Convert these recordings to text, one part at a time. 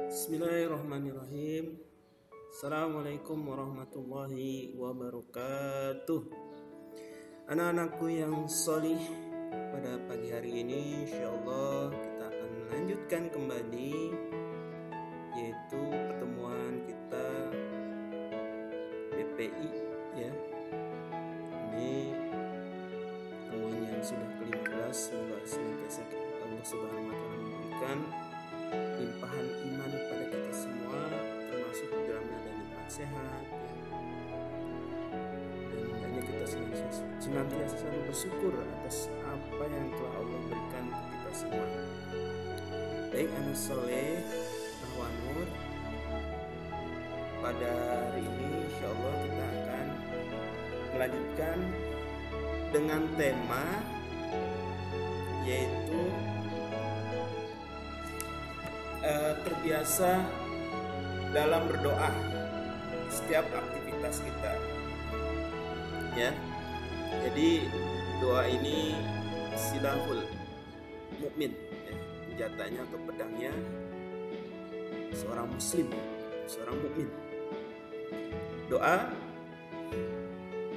Bismillahirrahmanirrahim. Assalamualaikum warahmatullahi wabarakatuh. Anak-anakku yang solih, pada pagi hari ini insyaallah kita akan melanjutkan kembali, yaitu pertemuan kita PPI ya. Ini pertemuan yang sudah ke-15. Semoga senantiasa Allah Subhanahu wa taala memberikan limpahan iman pada kita semua, termasuk dalamnya ada nikmat sehat ya. Dan hendaknya kita senantiasa selalu bersyukur atas apa yang telah Allah berikan ke kita semua. Baik anak soleh Ahwanur, pada hari ini insyaallah kita akan melanjutkan dengan tema yaitu terbiasa dalam berdoa setiap aktivitas kita ya. Jadi doa ini silahul mukmin ya, senjatanya atau pedangnya seorang muslim, seorang mukmin. Doa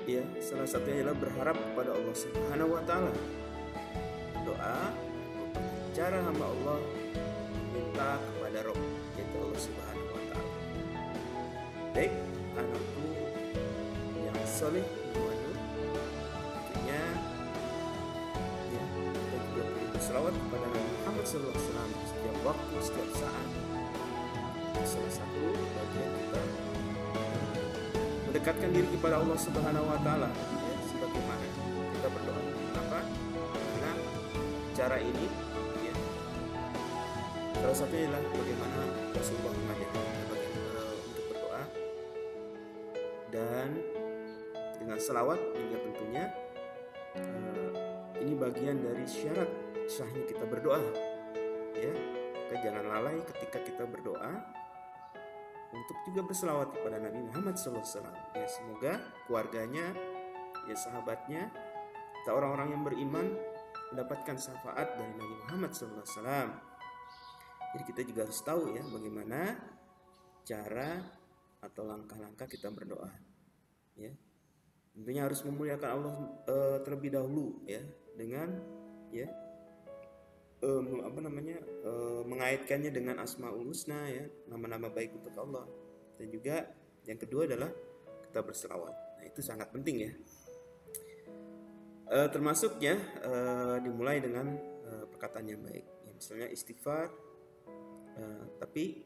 ya, salah satunya adalah berharap kepada Allah Subhanahu wa taala. Doa cara hamba Allah minta kepada Rabb, yaitu Allah Subhanahu wa taala. Baik, anakku yang soleh Ahwanur, tentunya ya, kita juga perlu berselawat kepada Nabi Muhammad SAW setiap waktu, setiap saat. Salah satu bagian kita mendekatkan diri kepada Allah Subhanahu wa taala ya, sebagaimana kita berdoa. Kenapa? Karena cara ini ya, salah satunya adalah bagaimana Rasulullah mengajarkan kita untuk berdoa, dan dengan selawat juga tentunya ini bagian dari syarat sahnya kita berdoa ya. Maka jangan lalai ketika kita berdoa untuk juga berselawat kepada Nabi Muhammad SAW ya. Semoga keluarganya ya, sahabatnya, atau orang-orang yang beriman mendapatkan syafaat dari Nabi Muhammad SAW. Jadi kita juga harus tahu ya bagaimana cara atau langkah-langkah kita berdoa ya. Tentunya harus memuliakan Allah terlebih dahulu ya, dengan ya mengaitkannya dengan Asmaul Husna ya, nama-nama baik untuk Allah. Dan juga yang kedua adalah kita berselawat. Nah, itu sangat penting ya. Termasuknya dimulai dengan perkataan yang baik ya, misalnya istighfar. Tapi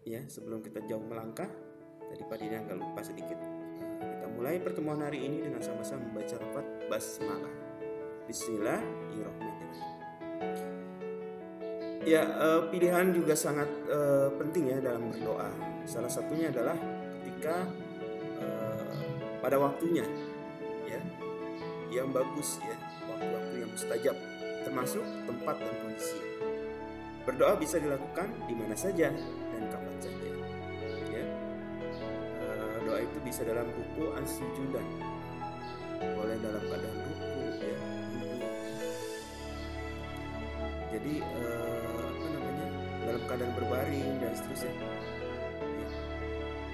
ya, sebelum kita jauh melangkah, tadi Pak Dina agak lupa sedikit. Kita mulai pertemuan hari ini dengan sama-sama membaca lafaz basmalah. Bismillahirrahmanirrahim. Ya, pilihan juga sangat penting ya dalam berdoa. Salah satunya adalah ketika pada waktunya ya, yang bagus ya, waktu-waktu yang mustajab, termasuk tempat dan kondisi. Berdoa bisa dilakukan di mana saja dan kapan saja ya. Doa itu bisa dalam ruku dan sujudan, boleh dalam keadaan ruku ya, jadi dalam keadaan berbaring dan seterusnya ya.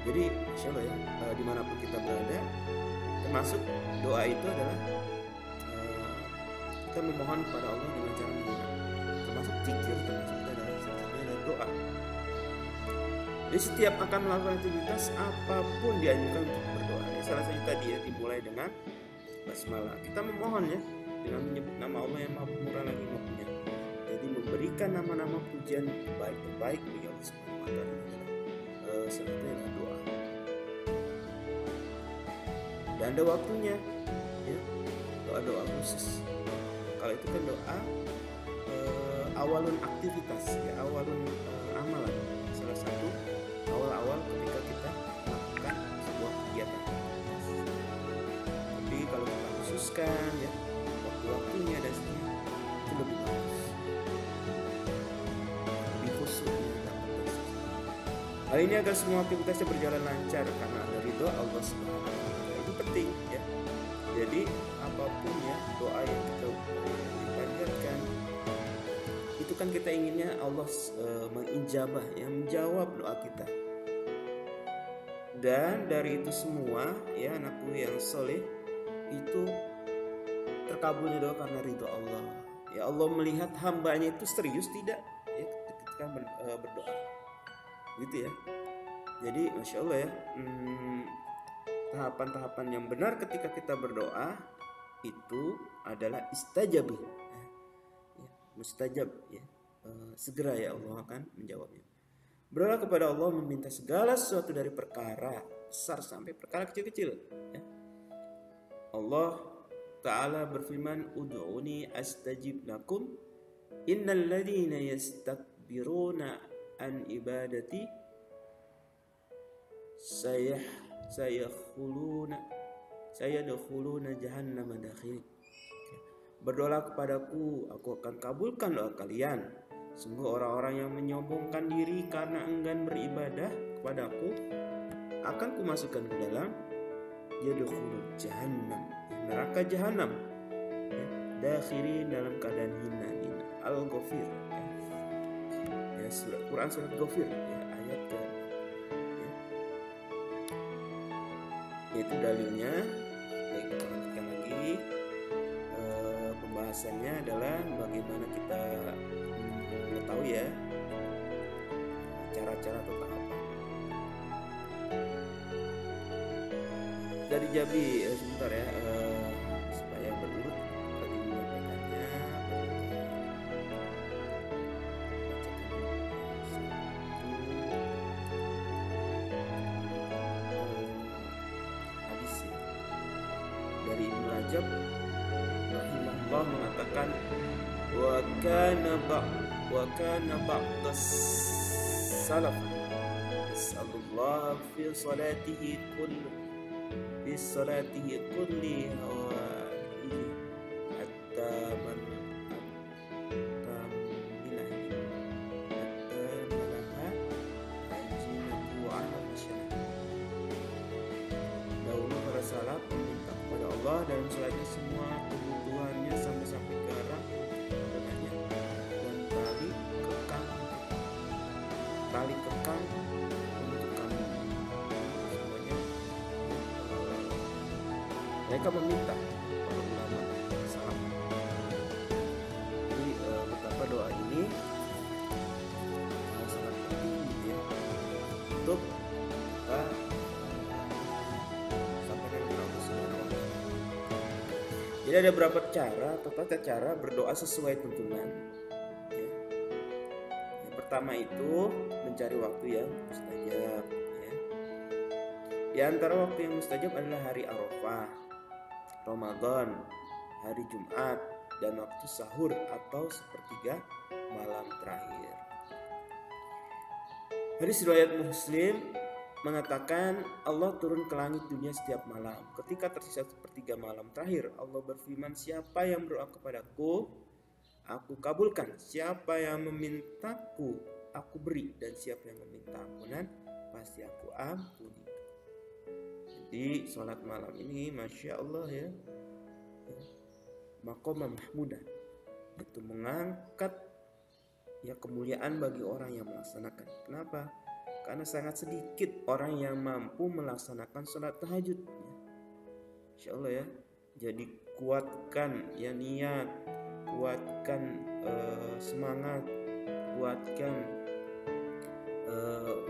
Jadi Masya Allah ya, dimanapun kita berada, termasuk doa itu adalah kita memohon kepada Allah dengan cara menghina, termasuk zikir, termasuk adalah doa. Jadi setiap akan melakukan aktivitas apapun dianjurkan untuk berdoa ya. Salah satu tadi ya, dimulai dengan basmalah. Kita memohon ya dengan menyebut nama Allah yang Maha Pemurah lagi Maha Penyayang. Jadi memberikan nama-nama pujian terbaik bagi Allah Subhanahu wa taala adalah salah satunya adalah doa. Dan ada waktunya ya, doa-doa khusus. Kalau itu kan doa awalun aktivitas ya, awalun amalan. Salah satu awal-awal ketika kita melakukan sebuah kegiatan. Tapi kalau kita khususkan ya waktu-waktunya dan seterusnya, itu lebih bagus. Lebih khususnya dapat terus. Hal ini agar semua aktivitasnya berjalan lancar karena ada ridho Allah Subhanahu wa taala. Itu penting ya. Jadi apapun ya doa yang kita panjatkan itu kan kita inginnya Allah mengijabah, ya, menjawab doa kita. Dan dari itu semua, ya anakku yang soleh, itu terkabulnya doa karena ridho Allah. Ya, Allah melihat hambanya itu serius tidak, ya, ketika berdoa, gitu ya. Jadi masya Allah ya, tahapan-tahapan yang benar ketika kita berdoa itu adalah istajabih, ya, mustajab, ya, segera ya Allah akan menjawabnya. Berdoa kepada Allah meminta segala sesuatu dari perkara besar sampai perkara kecil-kecil, ya. Allah Ta'ala berfirman, ud'uni astajib lakum innal ladzina yastakbiruna an ibadati sayadkhuluna jahannama dakhirin. Berdoalah kepadaku, aku akan kabulkan doa kalian. Sungguh orang-orang yang menyombongkan diri karena enggan beribadah kepadaku akan kumasukkan ke dalam yadkhulul jahannam, neraka jahanam, ya, dakhirin, dalam keadaan hina. Al-Ghafir, ya, Quran surat Ghafir, ya, ayat ke, ya. Itu dalilnya. Baik, kita lanjutkan lagi. Pembahasannya adalah bagaimana kita mengetahui, ya, cara-cara atau tahapan. Dari Jabi, sebentar ya, supaya berurut tadi menyampaikannya. Hadis ya. Dari Ibnu Rajab rahimahullah mengatakan, wa kana ba'das salaf yas'alullah fi salatihi kulli hawaihi hatta malaha ajinatu ala masyarakat. Dahulu para salaf meminta kepada Allah dalam salatnya semua kebutuhannya sampai ke arah badannya, dan tali kekang untuk kami semuanya. Mereka meminta para ulama salaf. Jadi betapa doa ini sangat penting, ya, untuk kita sampaikan kepada Allah Subhanahu wa Ta'ala. Jadi ada beberapa cara atau tata cara berdoa sesuai tuntunan, ya. Yang pertama itu mencari waktu yang mustajab, ya. Di antara waktu yang mustajab adalah hari Arafah, Ramadan, hari Jumat, dan waktu sahur atau sepertiga malam terakhir. Hadis riwayat Muslim mengatakan Allah turun ke langit dunia setiap malam. Ketika tersisa sepertiga malam terakhir, Allah berfirman, siapa yang berdoa kepadaku, aku kabulkan. Siapa yang memintaku, aku beri. Dan siapa yang meminta ampunan, pasti aku ampuni. Jadi sholat malam ini masya Allah, ya, maqamah mahmudah, itu mengangkat, ya, kemuliaan bagi orang yang melaksanakan. Kenapa? Karena sangat sedikit orang yang mampu melaksanakan sholat tahajud, ya. Insya Allah, ya. Jadi kuatkan, ya, niat, kuatkan semangat, kuatkan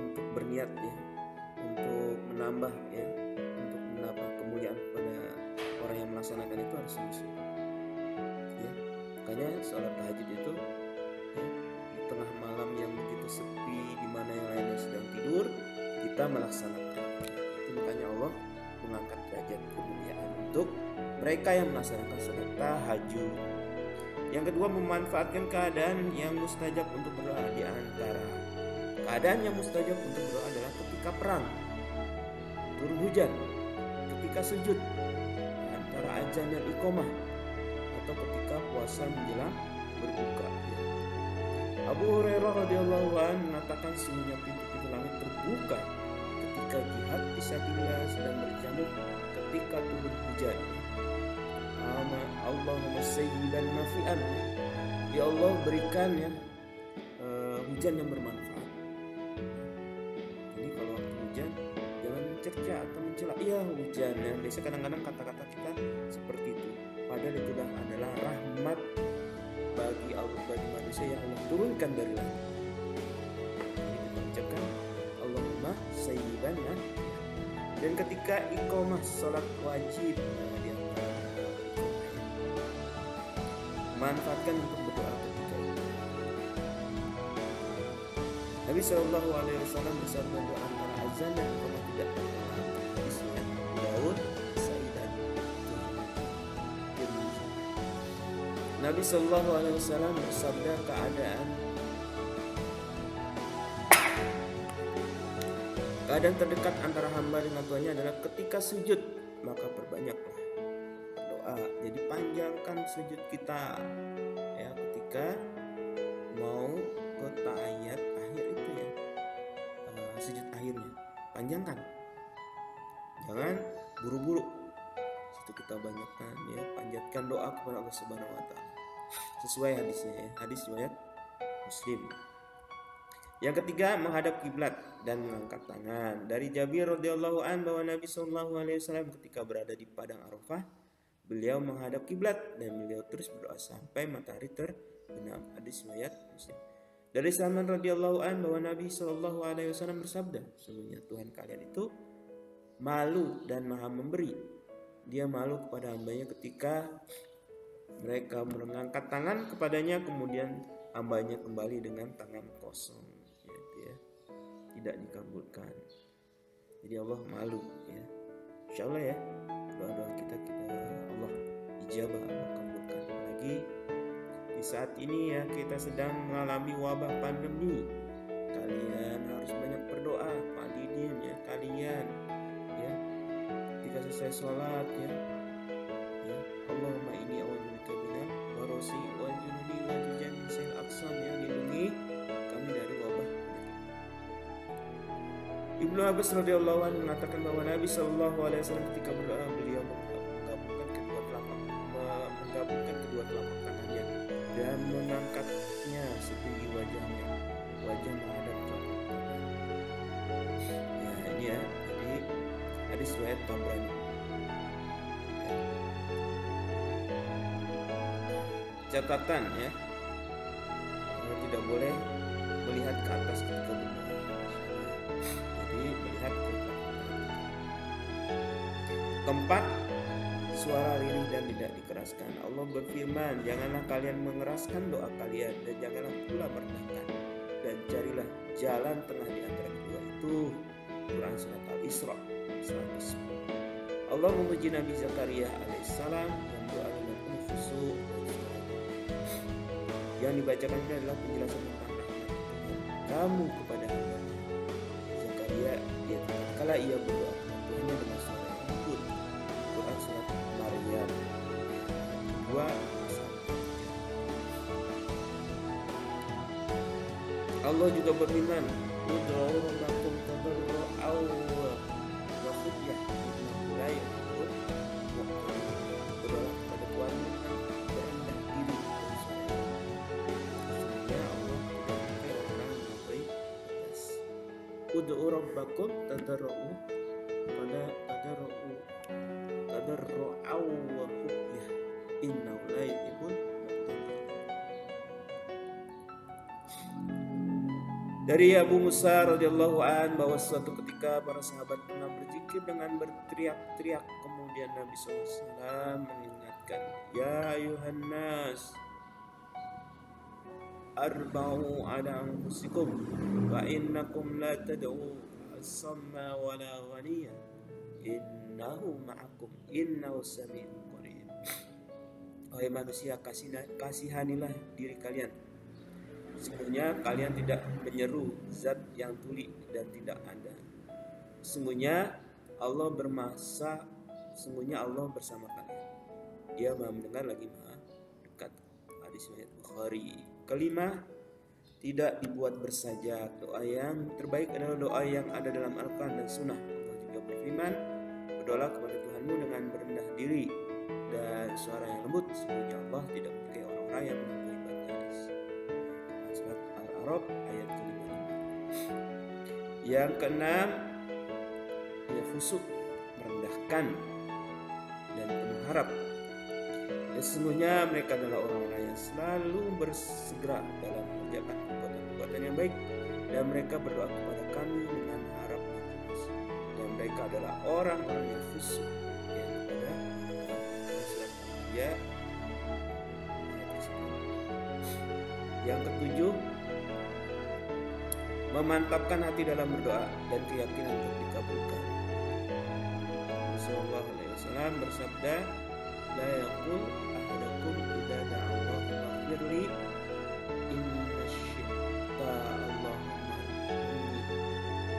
untuk berniat, ya, untuk menambah, ya, untuk menambah kemuliaan kepada orang yang melaksanakan itu harus sungguh-sungguh, ya. Makanya sholat tahajud itu, ya, di tengah malam yang begitu sepi, di mana yang lainnya sedang tidur, kita melaksanakan. Itu makanya Allah mengangkat derajat kemuliaan untuk mereka yang melaksanakan sholat tahajud. Yang kedua, memanfaatkan keadaan yang mustajab untuk berdoa. Di antara keadaan yang mustajab untuk berdoa adalah ketika perang, turun hujan, ketika sujud, antara azan dan iqamah, atau ketika puasa menjelang berbuka. Abu Hurairah radhiyallahu anhu mengatakan, sungguhnya pintu-pintu langit terbuka ketika jihad fisabilillah sedang berjamur, ketika turun hujan. Allahumma sayyiban nafi'an, ya Allah berikan, ya, hujan yang bermanfaat. Jadi kalau waktu hujan jangan mencerca atau mencela, iya hujan ya. Biasa kadang-kadang kata-kata kita seperti itu, padahal itu adalah rahmat bagi Allah, bagi manusia yang Allah turunkan dari langit. Jadi kita ucapkan Allahumma sayyiban ya. Dan ketika iqamah sholat wajib, manfaatkan untuk berdoa ketika itu. Nabi Shallallahu Alaihi Wasallam bersabda, doa antara azan dan iqamah tidak hadisnya Daud, Sa'id dan Tirmidzi. Nabi Shallallahu Alaihi Wasallam bersabda, keadaan terdekat antara hamba dengan Tuhannya adalah ketika sujud, maka perbanyaklah doa. Jadi panjangkan sujud kita ya, ketika mau ke tahiyat akhir itu ya, sujud akhirnya panjangkan, jangan buru-buru. Situ kita banyakkan ya, panjatkan doa kepada Allah Subhanahu wa taala sesuai hadisnya ya, hadis riwayat Muslim. Yang ketiga, menghadap kiblat dan mengangkat tangan. Dari Jabir radhiyallahu an bahwa Nabi sallallahu alaihi wasallam ketika berada di padang Arafah, beliau menghadap kiblat dan beliau terus berdoa sampai matahari terbenam. Hadis riwayat Muslim. Dari Salman radhiyallahu an bahwa Nabi sallallahu alaihi wasallam bersabda, sesungguhnya Tuhan kalian itu malu dan maha memberi. Dia malu kepada hambanya ketika mereka mengangkat tangan kepadanya, kemudian hambanya kembali dengan tangan kosong. Tidak dikabulkan. Jadi Allah malu ya. Insyaallah ya, doa-doa kita Allah ijabah, Allah kabulkan. Lagi di saat ini ya, kita sedang mengalami wabah pandemi. Kalian harus banyak berdoa, Pak Didin ya, kalian ya. Ketika selesai sholat ya, Allahumma inni a'udzubika minal barosi wal junudi wal jujani sil aqsam ya, lindungi kami dari wabah. Ibnu Abbas radhiyallahu anhu mengatakan bahwa Nabi sallallahu alaihi wasallam ketika berdoa, beliau menggabungkan kedua telapak tangannya dan mengangkatnya setinggi wajahnya, wajah menghadap ke kanan. Ya ini ya, jadi hadis riwayat Tabrani. Catatan ya, tidak boleh melihat ke atas ketika berdoa. Jadi melihat ke belakang. Keempat, suara lirih dan tidak dikeraskan. Allah berfirman, janganlah kalian mengeraskan doa kalian dan janganlah pula merendahkan, dan carilah jalan tengah di antara kedua itu. Quran surat Al-Isra 110. Allah memuji Nabi Zakaria alaihissalam yang berdoa dengan penuh khusyuk. Yang dibacakan ini adalah penjelasan tentang rahmat kamu kepada hamba. Zakaria dia kala ia berdoa kepada Tuhannya dengan suara yang lembut. Quran surat Maryam 2 Allah juga berfirman, ud'u rabbakum tadarru'an wa khufyah innahu la yuhibbul mu'tadin. Berdoalah kepada Tuhanmu berendah diri dan suara yang sesungguhnya Allah tidak menyukai orang yang melampaui batas. Ud'u rabbakum tadarru'an wa khufyah innahu la yuhibbul mu'tadin. Dari Abu Musa radhiyallahu an bahwa suatu ketika para sahabat pernah berzikir dengan berteriak-teriak, kemudian Nabi SAW mengingatkan, ya ayuhan nas arba'u ala anfusikum wa innakum la tad'u as-samma wa la ghaniya innahu ma'akum innahu sami'un qarib. Wahai manusia, kasihanilah diri kalian. Sesungguhnya kalian tidak menyeru zat yang tuli dan tidak ada. Sesungguhnya Allah bersama kalian. Dia maha mendengar lagi maha dekat. Hadis riwayat Bukhari. Kelima, tidak dibuat bersajak. Doa yang terbaik adalah doa yang ada dalam Al-Quran dan Sunnah. Allah juga berfirman, berdoalah kepada Tuhanmu dengan berendah diri dan suara yang lembut. Sesungguhnya Allah tidak menyukai orang-orang yang melampaui batas. Surat Al-A'raf Al-A'raf ayat ke-55. Yang keenam, ya khusyuk, merendahkan dan penuh harap. Sesungguhnya mereka adalah orang-orang yang selalu bersegera dalam mengerjakan perbuatan-perbuatan yang baik, dan mereka berdoa kepada kami dengan harap yang tulus. Dan mereka adalah orang-orang yang khusyuk kepada ya. Yang ketujuh, memantapkan hati dalam berdoa dan keyakinan untuk dikabulkan. Rasulullah SAW bersabda, la yaqul ahadakum idza da'a Allah faghfirli inna syi'ta Allahumma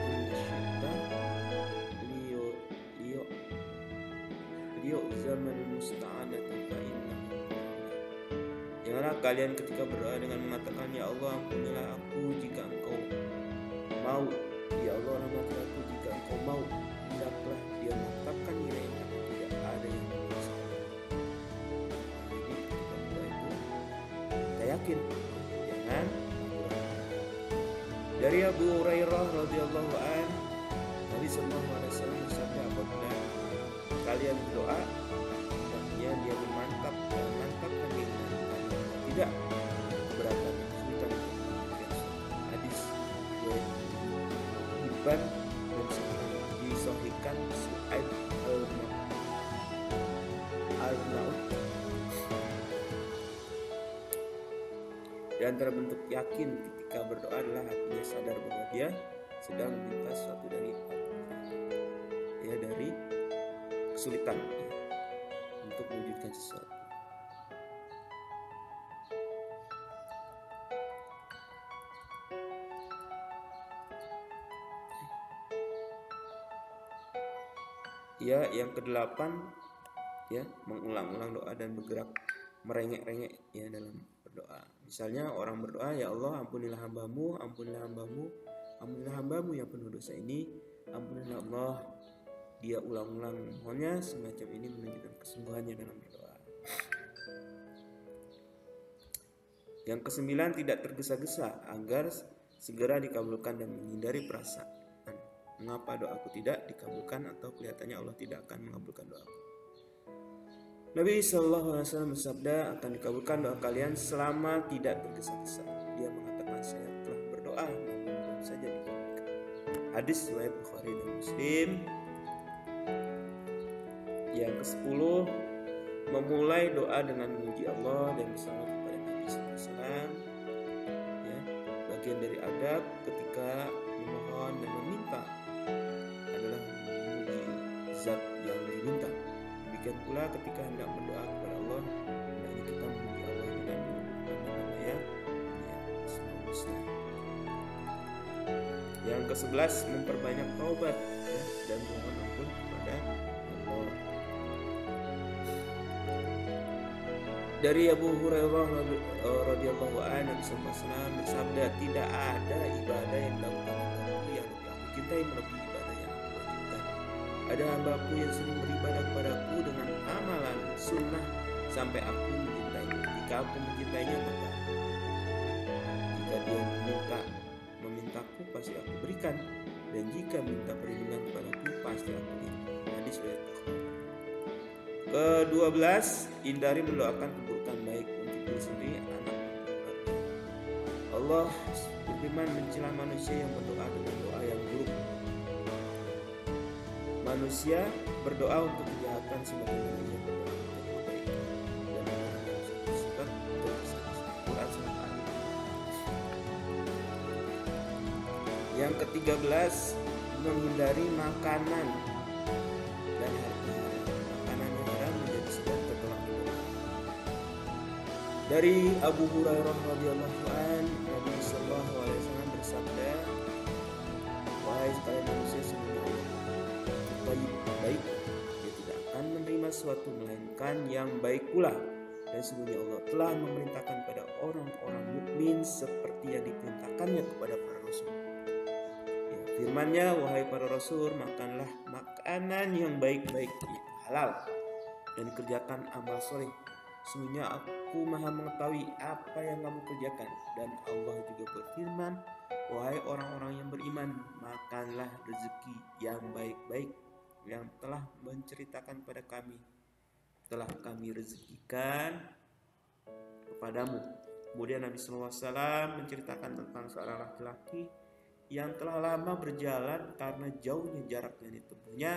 inna syi'ta liyo zaman musta'anatan fa inna. Janganlah kalian ketika berdoa dengan mengatakan, ya Allah ampunilah aku jika engkau mau, ya Allah rahmatilah aku jika engkau mau. Hendaklah dia mantapkan nilainya, tidak ada yang bisa. Jadi ketika berdoa itu kita yakin, jangan. Dari Abu Hurairah radhiyallahu an, Nabi sallallahu alaihi wasallam bersabda, apabila kalian berdoa, hendaknya dia mantapkan dirinya, tidak keberatan kesulitan. Hadis Ibn dan disahihkan Su'aib al-Naud. Di antara bentuk yakin ketika berdoa adalah hatinya sadar bahwa dia sedang meminta sesuatu dari kesulitan untuk mewujudkan sesuatu. Ya, yang kedelapan, ya, mengulang-ulang doa dan bergerak merengek-rengek ya dalam berdoa. Misalnya orang berdoa, ya Allah ampunilah hambamu, ampunilah hambamu, ampunilah hambamu yang penuh dosa ini, ampunilah Allah. Dia ulang-ulang mohonnya semacam ini menunjukkan kesungguhannya dalam berdoa. Yang kesembilan, tidak tergesa-gesa agar segera dikabulkan dan menghindari perasaan mengapa doaku tidak dikabulkan atau kelihatannya Allah tidak akan mengabulkan doaku. Nabi SAW bersabda, akan dikabulkan doa kalian selama tidak tergesa-gesa. Dia mengatakan, saya telah berdoa namun belum saja dikabulkan. Hadis riwayat Bukhari dan Muslim. Yang ke-10, memulai doa dengan memuji Allah dan bersalawat kepada Nabi SAW. Ya, bagian dari adab ketika memohon dan meminta adalah memuji zat yang diminta. Demikian pula ketika hendak berdoa kepada Allah, hendaknya kita memuji Allah dan namanya Asmaul Husna. Yang ke-11, memperbanyak taubat ya, dan mohon ampun kepada Allah. Dari Abu Hurairah radhiyallahu anhu, Nabi sallallahu alaihi wasallam bersabda, tidak ada ibadah yang dilakukan hambaku yang lebih aku cintai melebihi ibadah yang aku wajibkan. Ada hambaku yang sering beribadah kepadaku dengan amalan sunnah sampai aku mencintainya. Jika aku mencintainya, maka jika dia memintaku pasti aku berikan, dan jika minta perlindungan kepadaku pasti aku lindungi. Hadis riwayat Bukhari. Ke-12, hindari mendoakan keburukan baik untuk diri sendiri, anak dan keluarga. Allah berfirman mencela manusia yang berdoa dengan doa yang buruk. Manusia berdoa untuk kejahatan sebagaimana ia berdoa untuk kebaikan. Dan orang yang bersifat Quran surat Al. Yang ke-13, menghindari makanan dan harta. Makanan yang haram menjadi sebab tertolak doa. Dari Abu Hurairah radhiyallahu an, Nabi sallallahu alaihi wasallam bersabda, wahai sekalian manusia, semuanya Allah baik, dia tidak akan menerima sesuatu melainkan yang baik pula, dan sesungguhnya Allah telah memerintahkan pada orang-orang mukmin seperti yang diperintahkannya kepada para rasul. Ya, firman-Nya, wahai para rasul, makanlah makanan yang baik-baik, halal, dan kerjakan amal soleh, Sesungguhnya aku maha mengetahui apa yang kamu kerjakan. Dan Allah juga berfirman, wahai orang-orang yang beriman, makanlah rezeki yang baik-baik yang telah menceritakan pada kami, telah kami rezekikan kepadamu. Kemudian Nabi SAW menceritakan tentang seorang laki-laki yang telah lama berjalan karena jauhnya jarak yang ditempuhnya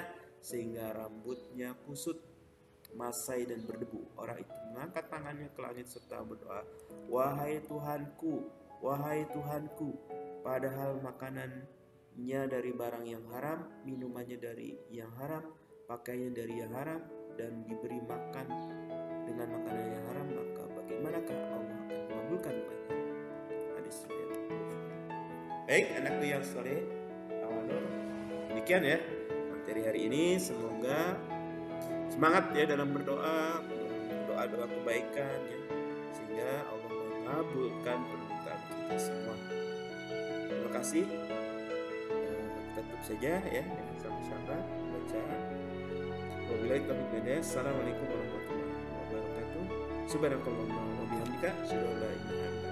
sehingga rambutnya kusut, masai dan berdebu. Orang itu mengangkat tangannya ke langit serta berdoa, wahai Tuhanku, wahai Tuhanku, padahal makanannya dari barang yang haram, minumannya dari yang haram, pakaiannya dari yang haram, dan diberi makan dengan makanan yang haram, maka bagaimanakah Allah akan mengabulkan doanya? Hadis riwayat Bukhari. Baik, anakku yang soleh, awalur, demikian ya materi hari ini. Semoga semangat ya dalam berdoa, doa-doa kebaikan ya, sehingga Allah mengabulkan permintaan kita semua. Terima kasih. Kita tutup saja ya dengan sama-sama baca. Wabillahi taufiq wal hidayah. Assalamualaikum warahmatullahi wabarakatuh. Subhanakallahumma wa bihamdika, asyhadu an la ilaha illa anta